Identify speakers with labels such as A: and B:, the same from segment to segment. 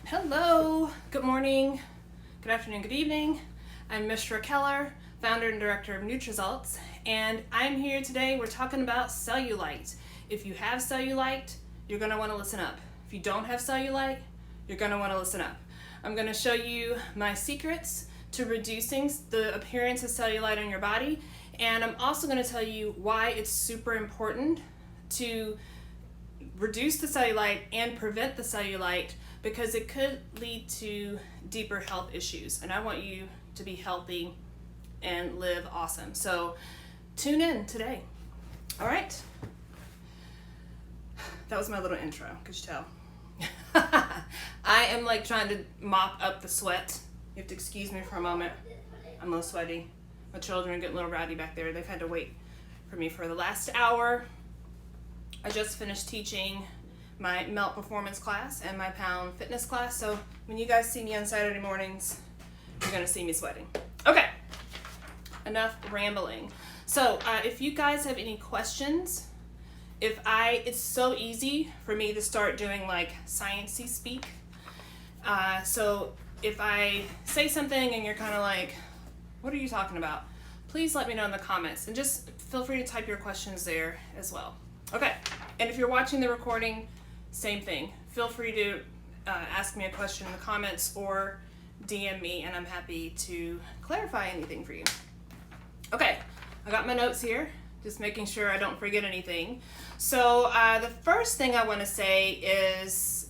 A: Hello, good morning, good afternoon, good evening. I'm Mishra Keller, founder and director of NutriResults, and I'm here today. We're talking about cellulite. If you have cellulite, you're going to want to listen up. If you don't have cellulite, you're going to want to listen up. I'm going to show you my secrets to reducing the appearance of cellulite on your body, and I'm also going to tell you why it's super important to reduce the cellulite and prevent the cellulite, because it could lead to deeper health issues, and I want you to be healthy and live awesome. So tune in today. All right, that was my little intro. Could you tell? I am like trying to mop up the sweat. You have to excuse me for a moment. I'm a little sweaty. My children are getting a little rowdy back there. They've had to wait for me for the last hour. I just finished teaching my Melt Performance class and my Pound Fitness class, so when you guys see me on Saturday mornings, you're gonna see me sweating. Okay, enough rambling. So if you guys have any questions, it's so easy for me to start doing like sciencey speak. So if I say something and you're kind of like, what are you talking about? Please let me know in the comments, and just feel free to type your questions there as well. Okay, and if you're watching the recording, same thing. Feel free to ask me a question in the comments or DM me, and I'm happy to clarify anything for you. Okay, I got my notes here, just making sure I don't forget anything. So the first thing I want to say is,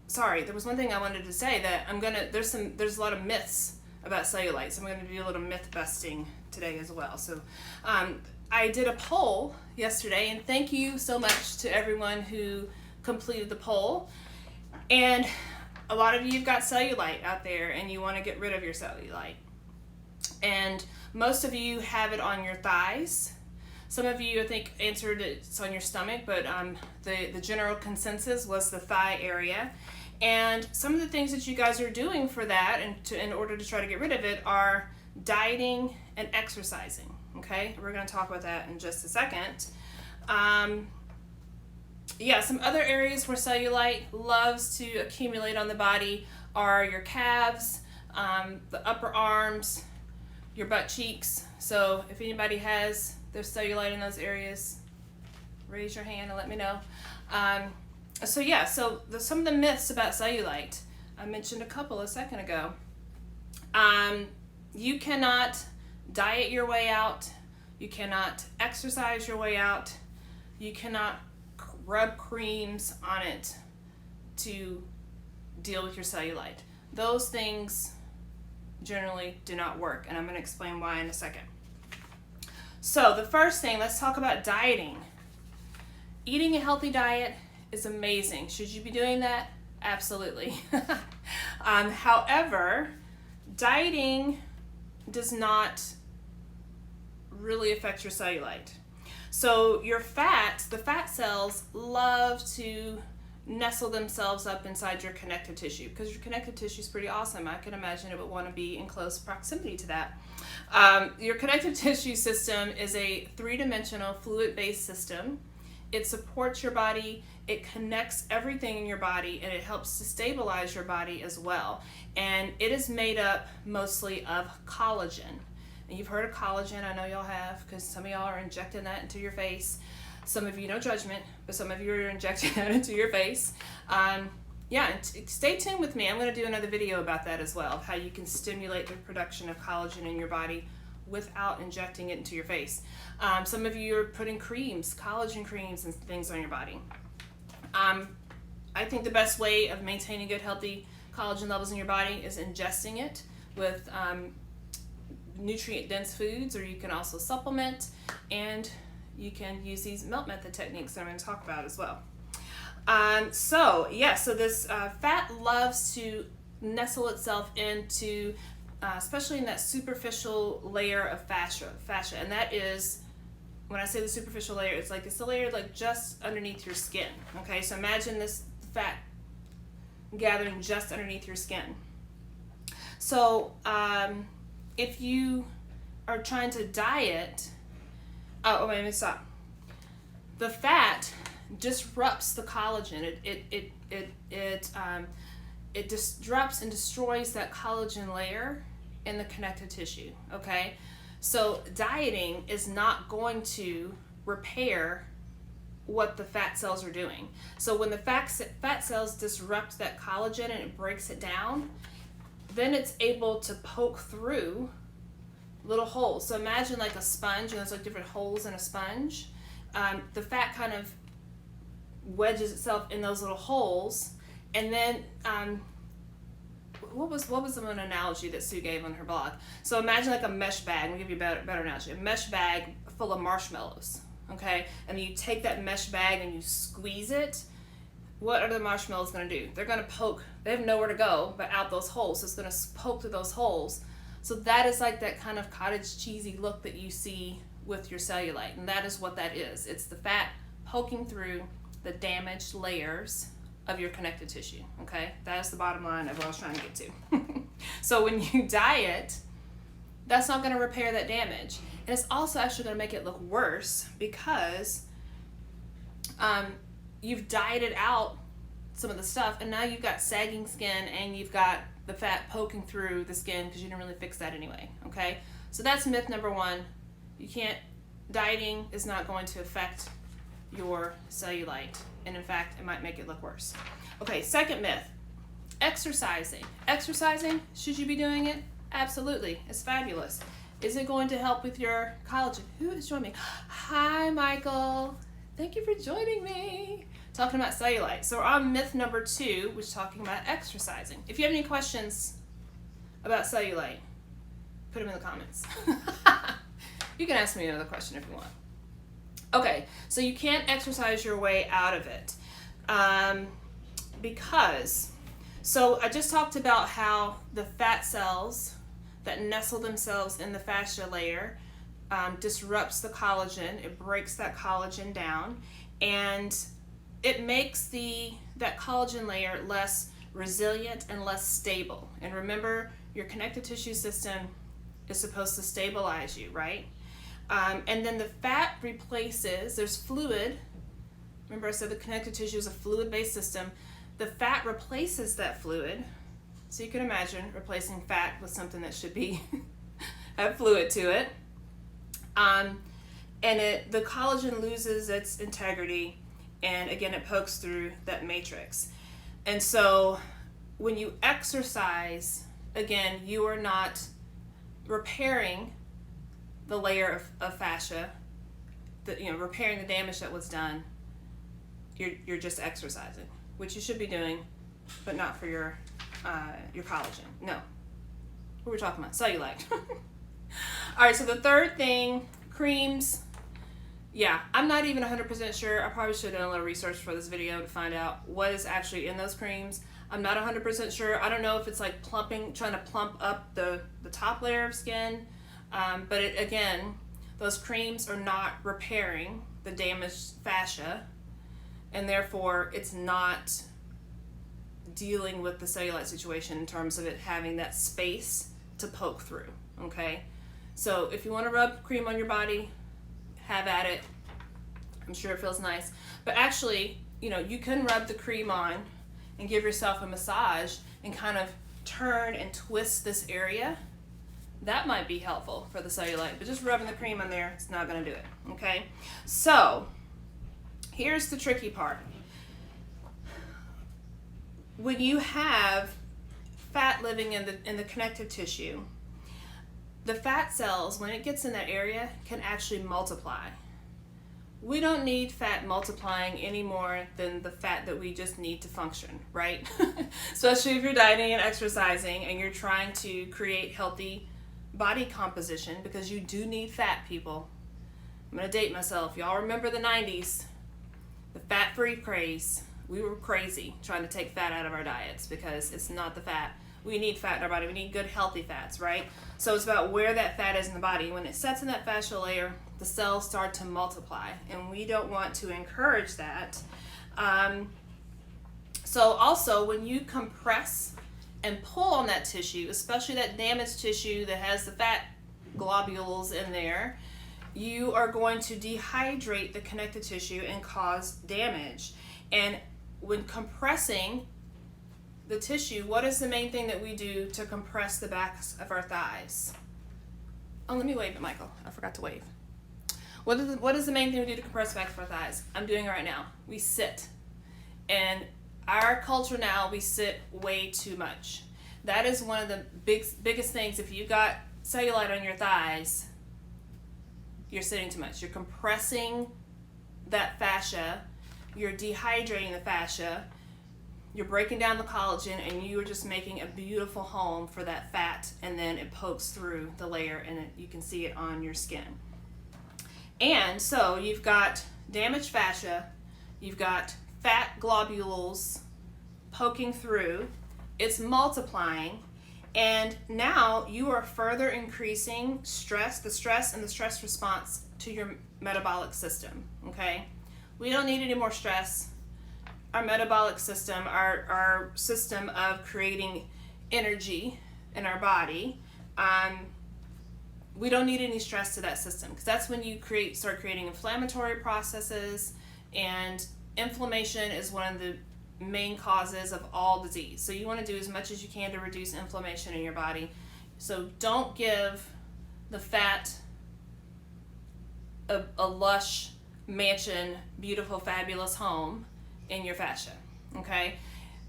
A: sorry, there was one thing I wanted to say that there's a lot of myths about cellulite, so I'm going to do a little myth busting today as well. So I did a poll yesterday, and thank you so much to everyone who completed the poll. And a lot of you have got cellulite out there and you want to get rid of your cellulite. And most of you have it on your thighs. Some of you, I think, answered it's on your stomach, but the general consensus was the thigh area. And some of the things that you guys are doing for that in order to try to get rid of it are dieting and exercising. Okay, we're going to talk about that in just a second. Some other areas where cellulite loves to accumulate on the body are your calves, the upper arms, your butt cheeks. So if anybody has their cellulite in those areas, raise your hand and let me know. Some of the myths about cellulite, I mentioned a couple a second ago. You cannot diet your way out. You cannot exercise your way out. You cannot rub creams on it to deal with your cellulite. Those things generally do not work, and I'm going to explain why in a second. So the first thing, let's talk about dieting. Eating a healthy diet is amazing. Should you be doing that? Absolutely. However, dieting does not really affect your cellulite. So the fat cells love to nestle themselves up inside your connective tissue, because your connective tissue is pretty awesome. I can imagine it would want to be in close proximity to that. Your connective tissue system is a three-dimensional fluid-based system. It supports your body, it connects everything in your body, and it helps to stabilize your body as well. And it is made up mostly of collagen. And you've heard of collagen, I know y'all have, because some of y'all are injecting that into your face. Some of you, no judgment, but some of you are injecting that into your face. Stay tuned with me. I'm going to do another video about that as well, of how you can stimulate the production of collagen in your body without injecting it into your face. Some of you are putting creams, collagen creams and things on your body. I think the best way of maintaining good, healthy collagen levels in your body is ingesting it with nutrient-dense foods, or you can also supplement, and you can use these melt method techniques that I'm going to talk about as well. So this fat loves to nestle itself into, especially in that superficial layer of fascia, and that is, when I say the superficial layer, it's the layer like just underneath your skin. Okay, so imagine this fat gathering just underneath your skin. So if you are trying to diet, let me stop. The fat disrupts the collagen. It disrupts and destroys that collagen layer in the connective tissue, okay? So dieting is not going to repair what the fat cells are doing. So when the fat cells disrupt that collagen and it breaks it down, then it's able to poke through little holes. So imagine like a sponge, and there's like different holes in a sponge. The fat kind of wedges itself in those little holes, and then what was an analogy that Sue gave on her blog? So imagine like a mesh bag. I'll give you a better analogy. A mesh bag full of marshmallows, okay? And you take that mesh bag and you squeeze it. What are the marshmallows going to do? They're going to poke. They have nowhere to go but out those holes. So it's going to poke through those holes. So that is like that kind of cottage cheesy look that you see with your cellulite, and that is what that is. It's the fat poking through the damaged layers of your connective tissue, okay? That is the bottom line of what I was trying to get to. So when you diet, that's not going to repair that damage. And it's also actually going to make it look worse because you've dieted out some of the stuff, and now you've got sagging skin and you've got the fat poking through the skin because you didn't really fix that anyway, okay? So that's myth number one. Dieting is not going to affect your cellulite, and in fact, it might make it look worse. Okay, second myth, exercising. Exercising, should you be doing it? Absolutely, it's fabulous. Is it going to help with your collagen? Who is joining me? Hi, Michael. Thank you for joining me. Talking about cellulite. So we're on myth number 2, which is talking about exercising. If you have any questions about cellulite, put them in the comments. You can ask me another question if you want. Okay, so you can't exercise your way out of it so I just talked about how the fat cells that nestle themselves in the fascia layer disrupts the collagen. It breaks that collagen down, and it makes that collagen layer less resilient and less stable. And remember, your connective tissue system is supposed to stabilize you, right? And then the fat replaces, there's fluid. Remember I said the connective tissue is a fluid-based system. The fat replaces that fluid. So you can imagine replacing fat with something that should be have fluid to it. And the collagen loses its integrity, and again it pokes through that matrix. And so when you exercise, again, you are not repairing the layer of fascia, repairing the damage that was done. You're just exercising, which you should be doing, but not for your collagen. No. What were we talking about? Cellulite. All right, so the third thing, creams. Yeah, I'm not even 100% sure. I probably should have done a little research for this video to find out what is actually in those creams. I'm not 100% sure. I don't know if it's like trying to plump up the top layer of skin. But again, those creams are not repairing the damaged fascia, and therefore it's not dealing with the cellulite situation in terms of it having that space to poke through, okay? So if you want to rub cream on your body, have at it. I'm sure it feels nice. But actually, you can rub the cream on and give yourself a massage and kind of turn and twist this area. That might be helpful for the cellulite, but just rubbing the cream on there, it's not going to do it, okay? So here's the tricky part. When you have fat living in the connective tissue, the fat cells, when it gets in that area, can actually multiply. We don't need fat multiplying any more than the fat that we just need to function, right? Especially if you're dieting and exercising and you're trying to create healthy body composition, because you do need fat, people. I'm gonna date myself. Y'all remember the 90s, the fat-free craze. We were crazy trying to take fat out of our diets because it's not the fat. We need fat in our body. We need good, healthy fats, right? So it's about where that fat is in the body. When it sets in that fascial layer, the cells start to multiply, and we don't want to encourage that. So also, when you compress and pull on that tissue, especially that damaged tissue that has the fat globules in there, you are going to dehydrate the connective tissue and cause damage. And when compressing the tissue, what is the main thing that we do to compress the backs of our thighs? Oh, let me wave it, Michael. I forgot to wave. What is the main thing we do to compress the backs of our thighs? I'm doing it right now. We sit. And our culture now, we sit way too much. That is one of the biggest things. If you got cellulite on your thighs, you're sitting too much. You're compressing that fascia. You're dehydrating the fascia. You're breaking down the collagen, and you are just making a beautiful home for that fat, and then it pokes through the layer, and you can see it on your skin. And so you've got damaged fascia, you've got fat globules poking through, it's multiplying, and now you are further increasing the stress and the stress response to your metabolic system, okay? We don't need any more stress. Our metabolic system, our system of creating energy in our body, we don't need any stress to that system, because that's when you start creating inflammatory processes, and inflammation is one of the main causes of all disease. So you want to do as much as you can to reduce inflammation in your body. So don't give the fat a lush mansion, beautiful, fabulous home in your fascia, okay?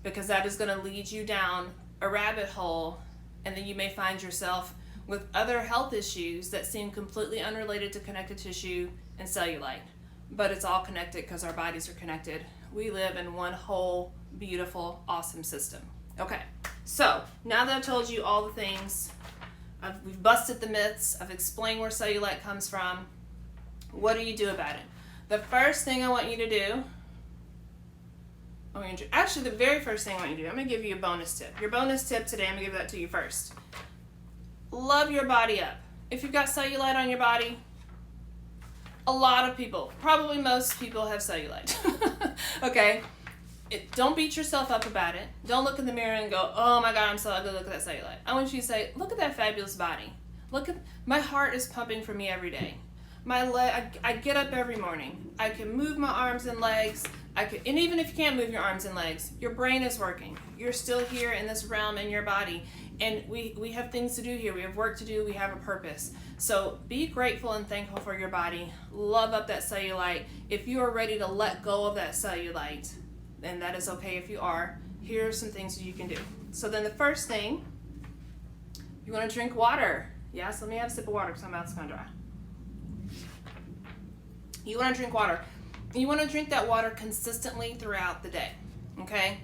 A: Because that is going to lead you down a rabbit hole, and then you may find yourself with other health issues that seem completely unrelated to connective tissue and cellulite. But it's all connected because our bodies are connected. We live in one whole, beautiful, awesome system. Okay, so now that I've told you all the things, we've busted the myths, I've explained where cellulite comes from, what do you do about it? The first thing I want you to do, actually the very first thing I want you to do, I'm going to give you a bonus tip. Your bonus tip today, I'm going to give that to you first. Love your body up. If you've got cellulite on your body, a lot of people, probably most people, have cellulite. Okay? Don't beat yourself up about it. Don't look in the mirror and go, oh my God, I'm so ugly, look at that cellulite. I want you to say, look at that fabulous body. My heart is pumping for me every day. I get up every morning. I can move my arms and legs. And even if you can't move your arms and legs, your brain is working. You're still here in this realm in your body. And we have things to do here. We have work to do. We have a purpose. So be grateful and thankful for your body. Love up that cellulite. If you are ready to let go of that cellulite, then that is okay if you are. Here are some things that you can do. So then the first thing, you want to drink water. Yes, let me have a sip of water because my mouth's kind of dry. You want to drink water. You want to drink that water consistently throughout the day, okay?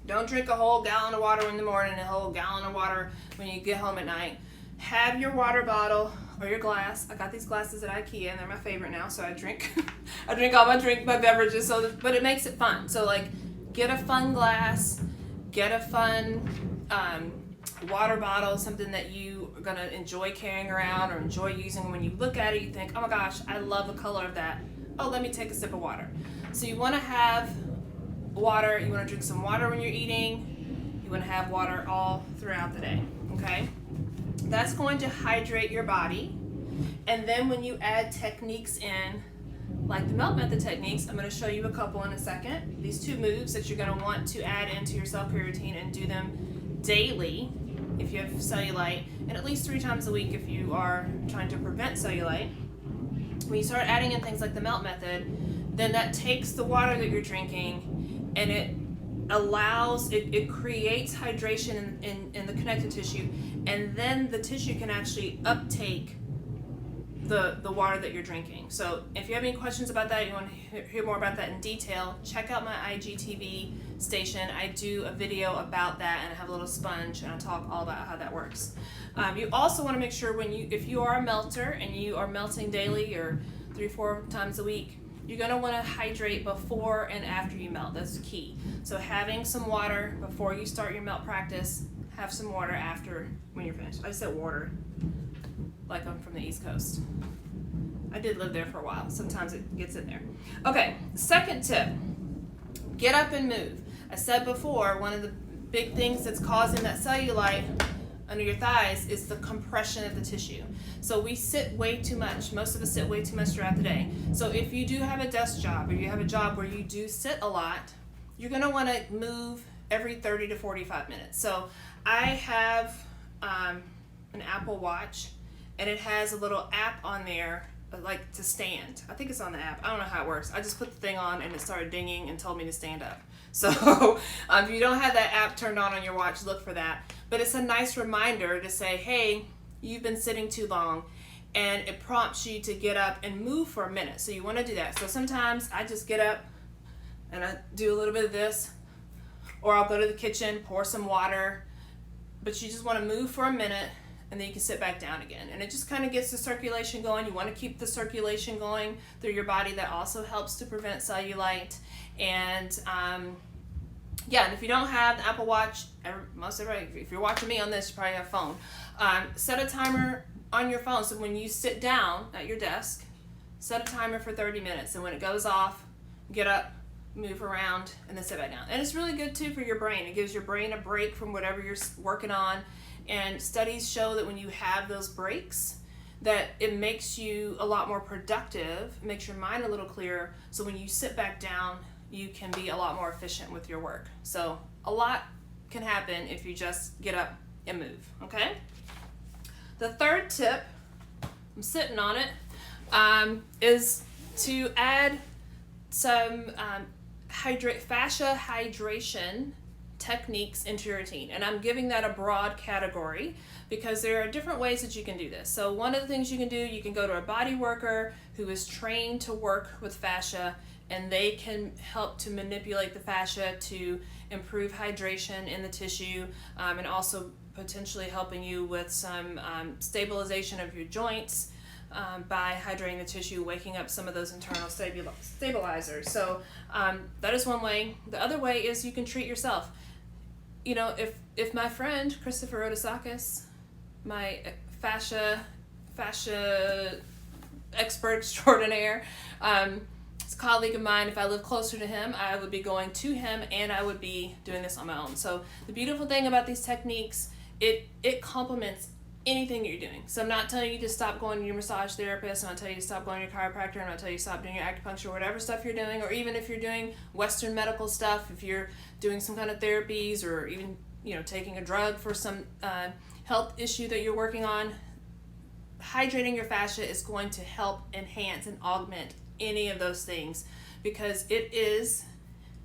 A: Don't drink a whole gallon of water in the morning and a whole gallon of water when you get home at night. Have your water bottle or your glass. I got these glasses at IKEA and they're my favorite now, so I drink I drink all my beverages, but it makes it fun. So like, get a fun glass, get a fun water bottle, something that you are gonna enjoy carrying around or enjoy using. When you look at it, you think, oh my gosh, I love the color of that. Oh, let me take a sip of water. So you wanna have water, you wanna drink some water when you're eating, you wanna have water all throughout the day, okay? That's going to hydrate your body. And then when you add techniques in, like the melt method techniques, I'm gonna show you a couple in a second. These 2 moves that you're gonna want to add into your self-care routine and do them daily if you have cellulite, and at least 3 times a week if you are trying to prevent cellulite. When you start adding in things like the melt method, then that takes the water that you're drinking and it creates hydration in the connective tissue, and then the tissue can actually uptake the water that you're drinking. So if you have any questions about that, you want to hear more about that in detail, check out my IGTV station. I do a video about that, and I have a little sponge and I talk all about how that works. You also want to make sure if you are a melter and you are melting daily or 3-4 times a week, you're going to want to hydrate before and after you melt. That's key. So having some water before you start your melt practice, have some water after when you're finished. I said water like I'm from the East Coast. I did live there for a while. Sometimes it gets in there. Okay, second tip, get up and move. I said before, one of the big things that's causing that cellulite under your thighs is the compression of the tissue. So we sit way too much. Most of us sit way too much throughout the day. So if you do have a desk job or you have a job where you do sit a lot, you're going to want to move every 30 to 45 minutes. So I have an Apple Watch, and it has a little app on there like to stand. I think it's on the app. I don't know how it works. I just put the thing on and it started dinging and told me to stand up. So if you don't have that app turned on your watch, look for that. But it's a nice reminder to say, hey, you've been sitting too long, and it prompts you to get up and move for a minute. So you want to do that. So sometimes I just get up and I do a little bit of this, or I'll go to the kitchen, pour some water, but you just want to move for a minute, and then you can sit back down again. And it just kind of gets the circulation going. You want to keep the circulation going through your body. That also helps to prevent cellulite. And yeah, and if you don't have the Apple Watch, most everybody, if you're watching me on this, you probably have a phone. Set a timer on your phone. So when you sit down at your desk, set a timer for 30 minutes. And when it goes off, get up, move around, and then sit back down. And it's really good too for your brain. It gives your brain a break from whatever you're working on. And studies show that when you have those breaks, that it makes you a lot more productive, makes your mind a little clearer. So when you sit back down, you can be a lot more efficient with your work. So a lot can happen if you just get up and move, okay? The third tip, I'm sitting on it, is to add some fascia hydration techniques into your routine. And I'm giving that a broad category because there are different ways that you can do this. So one of the things you can do, you can go to a body worker who is trained to work with fascia, and they can help to manipulate the fascia to improve hydration in the tissue, and also potentially helping you with some stabilization of your joints by hydrating the tissue, waking up some of those internal stabilizers. So that is one way. The other way is you can treat yourself. You know, if my friend Christopher Rodasakis, my fascia expert extraordinaire, is a colleague of mine, if I live closer to him, I would be going to him and I would be doing this on my own. So the beautiful thing about these techniques, it complements anything you're doing. So I'm not telling you to stop going to your massage therapist, I'm not telling you to stop going to your chiropractor, I'm not telling you to stop doing your acupuncture, whatever stuff you're doing, or even if you're doing Western medical stuff, if you're doing some kind of therapies, or even, you know, taking a drug for some health issue that you're working on, hydrating your fascia is going to help enhance and augment any of those things, because it is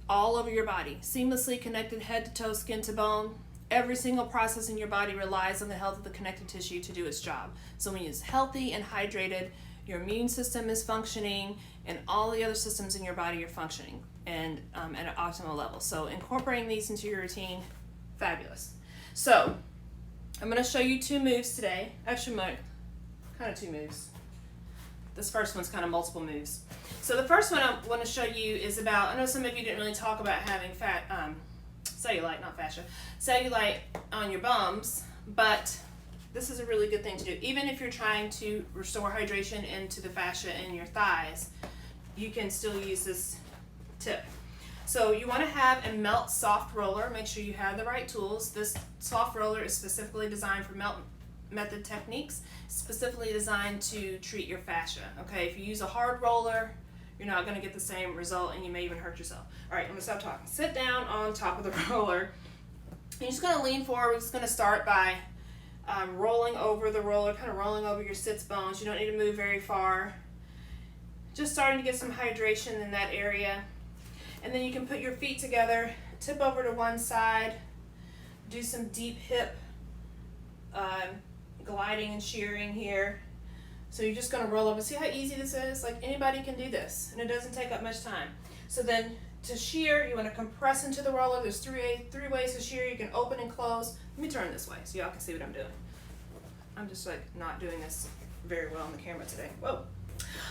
A: all over your body, seamlessly connected head to toe, skin to bone. Every single process in your body relies on the health of the connective tissue to do its job. So when it's healthy and hydrated, your immune system is functioning, and all the other systems in your body are functioning and at an optimal level. So incorporating these into your routine, fabulous. So I'm going to show you 2 moves today. Actually, kind of 2 moves. This first one's kind of multiple moves. So the first one I want to show you is about, I know some of you didn't really talk about having cellulite, not fascia, cellulite on your bums, but this is a really good thing to do. Even if you're trying to restore hydration into the fascia in your thighs, you can still use this tip. So you want to have a melt soft roller. Make sure you have the right tools. This soft roller is specifically designed for melt method techniques, specifically designed to treat your fascia. Okay, if you use a hard roller, you're not going to get the same result, and you may even hurt yourself. All right, I'm going to stop talking. Sit down on top of the roller. You're just going to lean forward. We're just going to start by rolling over the roller, kind of rolling over your sits bones. You don't need to move very far. Just starting to get some hydration in that area. And then you can put your feet together, tip over to one side, do some deep hip gliding and shearing here. So you're just going to roll over. See how easy this is? Like, anybody can do this, and it doesn't take up much time. So then to shear, you want to compress into the roller. There's three ways to shear. You can open and close. Let me turn this way so y'all can see what I'm doing. I'm just like not doing this very well on the camera today. Whoa.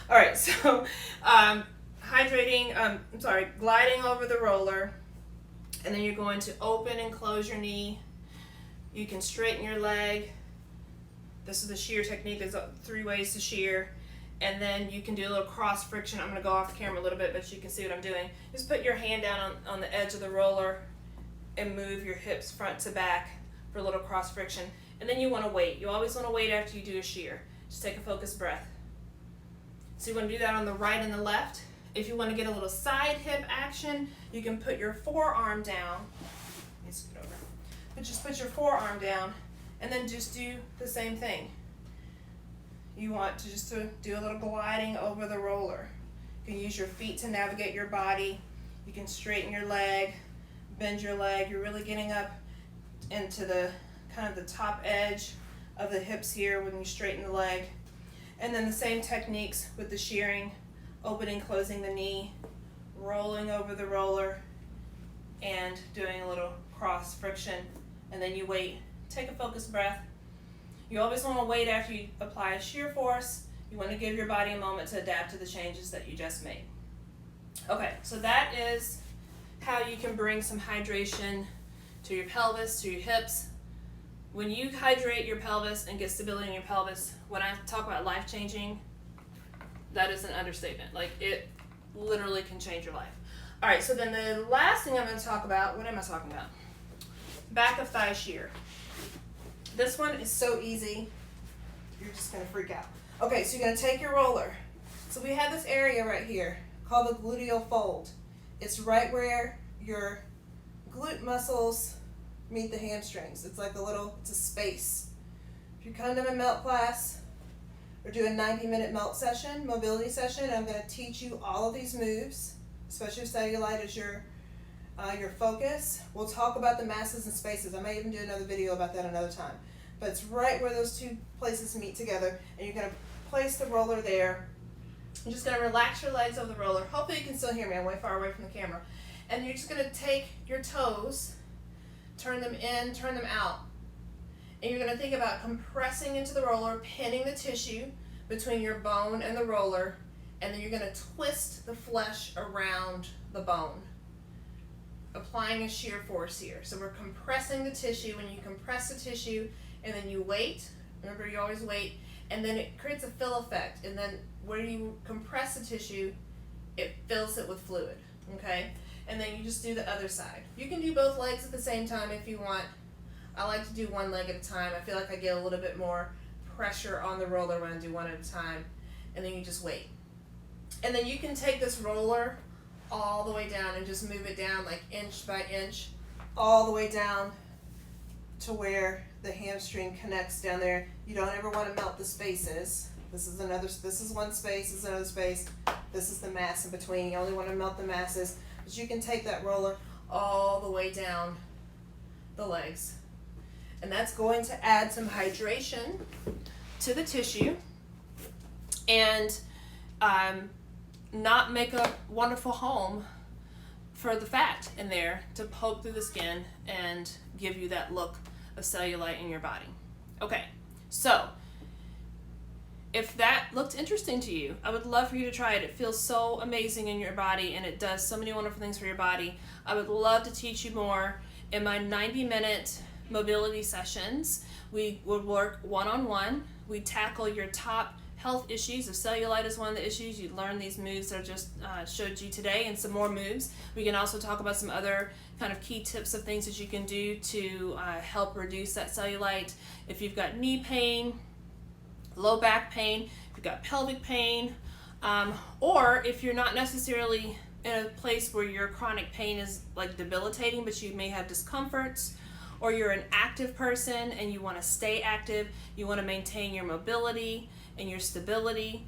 A: All right, so gliding over the roller, and then you're going to open and close your knee. You can straighten your leg. This is the shear technique. There's 3 ways to shear. And then you can do a little cross friction. I'm going to go off the camera a little bit, but you can see what I'm doing. Just put your hand down on the edge of the roller and move your hips front to back. for a little cross friction. And then you want to wait. You always want to wait after you do a shear. Just take a focused breath. So you want to do that on the right and the left. If you want to get a little side hip action, you can put your forearm down. Let me scoot over. But just put your forearm down and then just do the same thing. You want to just do a little gliding over the roller. You can use your feet to navigate your body. You can straighten your leg, bend your leg. You're really getting up into the kind of the top edge of the hips here when you straighten the leg. And then the same techniques with the shearing, opening, closing the knee, rolling over the roller, and doing a little cross friction. And then you wait. Take a focused breath. You always want to wait after you apply a shear force. You want to give your body a moment to adapt to the changes that you just made. Okay, so that is how you can bring some hydration to your pelvis, to your hips. When you hydrate your pelvis and get stability in your pelvis, when I talk about life-changing, that is an understatement. Like, it literally can change your life. All right, so then the last thing I'm going to talk about, what am I talking about? Back of thigh shear. This one is so easy, you're just going to freak out. Okay, so you're going to take your roller. So we have this area right here called the gluteal fold. It's right where your glute muscles meet the hamstrings. It's like it's a space. If you're coming to my melt class, we're doing a 90-minute melt session, mobility session. I'm going to teach you all of these moves, especially if cellulite is your focus. We'll talk about the masses and spaces. I may even do another video about that another time. But it's right where those two places meet together, and you're going to place the roller there. You're just going to relax your legs over the roller. Hopefully you can still hear me. I'm way far away from the camera. And you're just going to take your toes, turn them in, turn them out. And you're going to think about compressing into the roller, pinning the tissue between your bone and the roller, and then you're going to twist the flesh around the bone, applying a shear force here. So we're compressing the tissue. When you compress the tissue and then you wait, remember you always wait, and then it creates a fill effect. And then where you compress the tissue, it fills it with fluid, okay? And then you just do the other side. You can do both legs at the same time if you want. I like to do one leg at a time. I feel like I get a little bit more pressure on the roller when I do one at a time. And then you just wait. And then you can take this roller all the way down and just move it down like inch by inch, all the way down to where the hamstring connects down there. You don't ever want to melt the spaces. This is one space, this is another space. This is the mass in between. You only want to melt the masses. But you can take that roller all the way down the legs. And that's going to add some hydration to the tissue and not make a wonderful home for the fat in there to poke through the skin and give you that look of cellulite in your body. Okay, so if that looked interesting to you, I would love for you to try it. It feels so amazing in your body and it does so many wonderful things for your body. I would love to teach you more in my 90-minute mobility sessions. We would work one-on-one. We tackle your top health issues. If cellulite is one of the issues, you learn these moves that I just showed you today and some more moves. We can also talk about some other kind of key tips of things that you can do to help reduce that cellulite. If you've got knee pain, low back pain, if you've got pelvic pain, or if you're not necessarily in a place where your chronic pain is like debilitating, but you may have discomforts, or you're an active person and you want to stay active, you want to maintain your mobility and your stability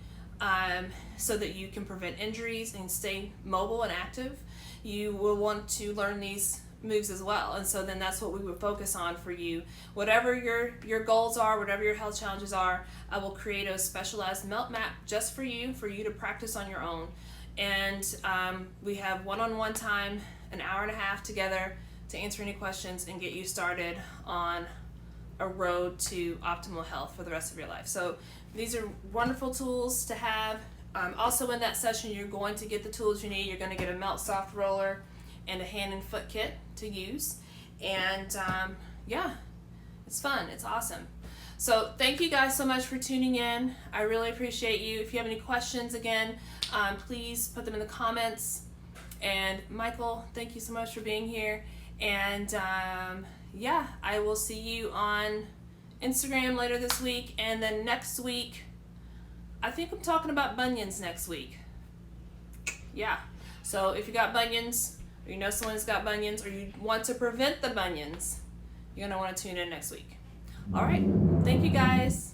A: so that you can prevent injuries and stay mobile and active, you will want to learn these moves as well. And so then that's what we would focus on for you. Whatever your goals are, whatever your health challenges are, I will create a specialized melt map just for you to practice on your own. And we have one-on-one time, an hour and a half together to answer any questions and get you started on a road to optimal health for the rest of your life. So these are wonderful tools to have. Also in that session, you're going to get the tools you need. You're going to get a Melt Soft roller and a hand and foot kit to use. And yeah, it's fun. It's awesome. So thank you guys so much for tuning in. I really appreciate you. If you have any questions, again, please put them in the comments. And Michael, thank you so much for being here. And yeah, I will see you on Instagram later this week, and then next week, I think I'm talking about bunions next week. Yeah. So if you got bunions, or you know someone who's got bunions, or you want to prevent the bunions, you're going to want to tune in next week. All right. Thank you, guys.